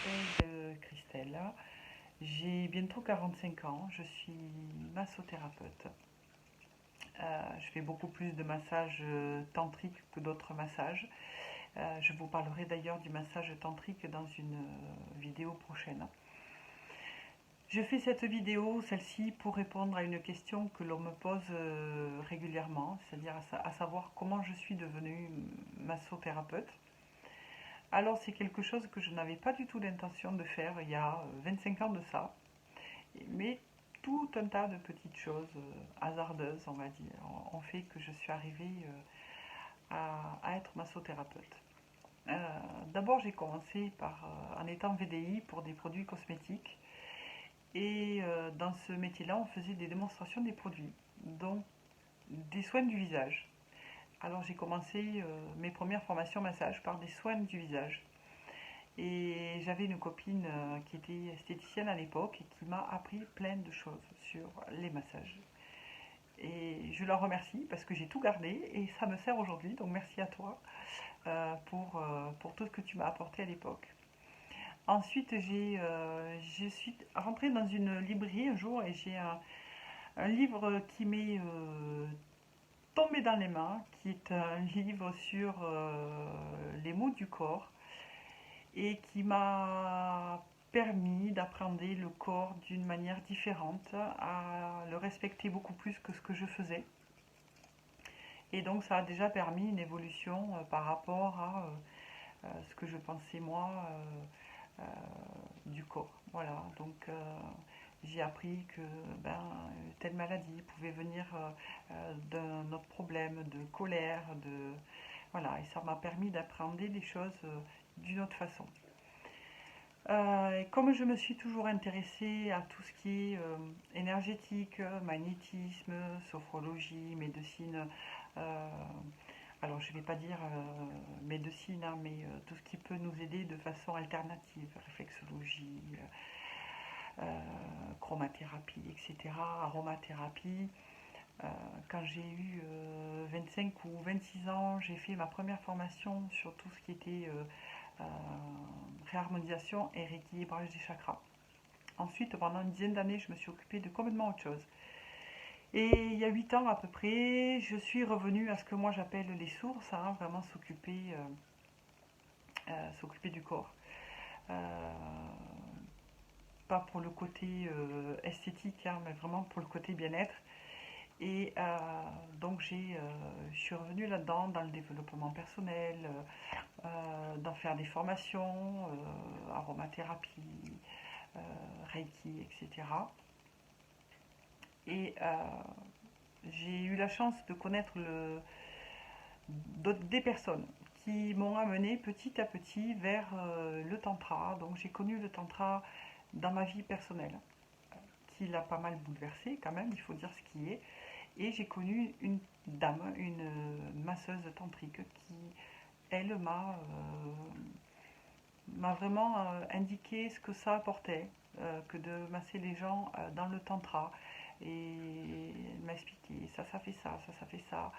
m'appelle Christelle. J'ai bientôt 45 ans. Je suis massothérapeute. Je fais beaucoup plus de massages tantriques que d'autres massages. Je vous parlerai d'ailleurs du massage tantrique dans une vidéo prochaine. Je fais cette vidéo, celle-ci, pour répondre à une question que l'on me pose régulièrement, c'est-à-dire à savoir comment je suis devenue massothérapeute. Alors c'est quelque chose que je n'avais pas du tout l'intention de faire il y a 25 ans de ça, mais tout un tas de petites choses hasardeuses, on va dire, ont fait que je suis arrivée à être massothérapeute. D'abord j'ai commencé en étant VDI pour des produits cosmétiques et dans ce métier-là on faisait des démonstrations des produits, donc des soins du visage. Alors j'ai commencé mes premières formations massage par des soins du visage. Et j'avais une copine qui était esthéticienne à l'époque et qui m'a appris plein de choses sur les massages. Et je la remercie parce que j'ai tout gardé et ça me sert aujourd'hui. Donc merci à toi pour tout ce que tu m'as apporté à l'époque. Ensuite, je suis rentrée dans une librairie un jour et j'ai un livre qui m'est tombé dans les mains, qui est un livre sur les mots du corps et qui m'a permis d'appréhender le corps d'une manière différente, à le respecter beaucoup plus que ce que je faisais. Et donc ça a déjà permis une évolution par rapport à ce que je pensais moi euh, du corps. Voilà, donc j'ai appris que telle maladie pouvait venir d'un autre problème, de colère, voilà, et ça m'a permis d'appréhender les choses d'une autre façon. Et comme je me suis toujours intéressée à tout ce qui est énergétique, magnétisme, sophrologie, médecine, euh, alors je ne vais pas dire médecine, hein, mais tout ce qui peut nous aider de façon alternative, réflexologie, chromathérapie, etc., aromathérapie. Euh, Quand j'ai eu 25 ou 26 ans, j'ai fait ma première formation sur tout ce qui était euh, réharmonisation et rééquilibrage des chakras. Ensuite, pendant une dizaine d'années, je me suis occupée de complètement autre chose. Et il y a 8 ans à peu près, je suis revenue à ce que moi j'appelle les sources, hein, vraiment s'occuper du corps. Euh, Pas pour le côté esthétique, hein, mais vraiment pour le côté bien-être. Et donc je suis revenue là-dedans, dans le développement personnel, d'en faire des formations, aromathérapie, Reiki, etc. Et j'ai eu la chance de connaître des personnes qui m'ont amené petit à petit vers le tantra. Donc j'ai connu le tantra dans ma vie personnelle, qui l'a pas mal bouleversé quand même, il faut dire ce qui est. Et j'ai connu une dame, une masseuse tantrique qui, elle, m'a vraiment indiqué ce que ça apportait que de masser les gens dans le tantra. Et elle m'a expliqué ça fait ça, ça fait ça.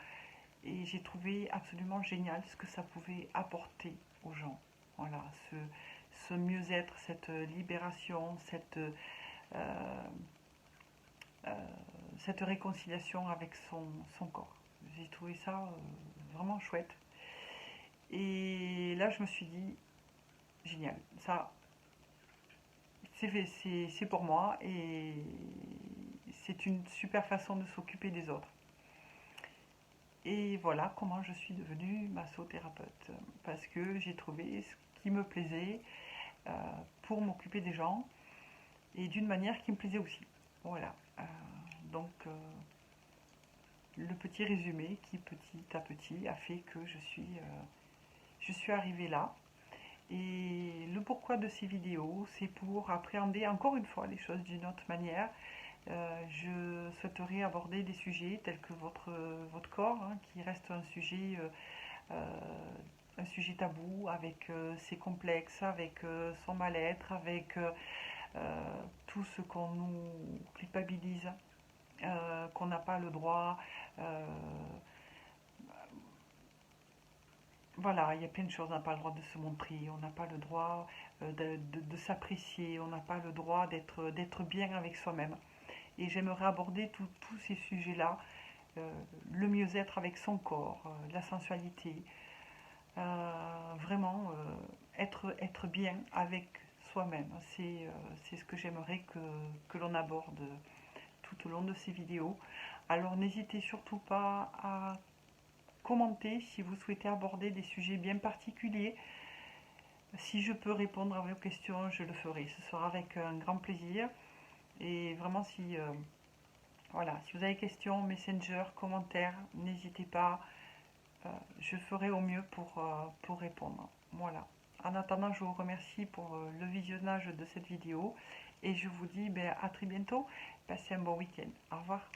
Et j'ai trouvé absolument génial ce que ça pouvait apporter aux gens. Voilà, ce mieux-être, cette libération, euh, euh, cette réconciliation avec son corps. J'ai trouvé ça vraiment chouette. Et là, je me suis dit, génial, ça, c'est pour moi et c'est une super façon de s'occuper des autres. Et voilà comment je suis devenue massothérapeute. Parce que j'ai trouvé ce qui me plaisait euh, pour m'occuper des gens et d'une manière qui me plaisait aussi. Voilà. Donc, le petit résumé qui, petit à petit, a fait que je suis arrivée là. Et le pourquoi de ces vidéos, c'est pour appréhender encore une fois les choses d'une autre manière. Je souhaiterais aborder des sujets tels que votre corps, hein, qui reste un sujet tabou, avec ses complexes, avec son mal-être, avec tout ce qu'on nous culpabilise, qu'on n'a pas le droit, euh, voilà, il y a plein de choses, on n'a pas le droit de se montrer, on n'a pas le droit de s'apprécier, on n'a pas le droit d'être bien avec soi-même. Et j'aimerais aborder tous ces sujets-là, euh, le mieux-être avec son corps, la sensualité, vraiment être bien avec soi-même. C'est ce que j'aimerais que l'on aborde tout au long de ces vidéos. Alors n'hésitez surtout pas à commenter si vous souhaitez aborder des sujets bien particuliers. Si je peux répondre à vos questions, je le ferai. Ce sera avec un grand plaisir. Et vraiment, voilà, si vous avez des questions, Messenger, commentaires, n'hésitez pas. Je ferai au mieux pour répondre. Voilà. En attendant, je vous remercie pour le visionnage de cette vidéo et je vous dis à très bientôt. Passez un bon week-end. Au revoir.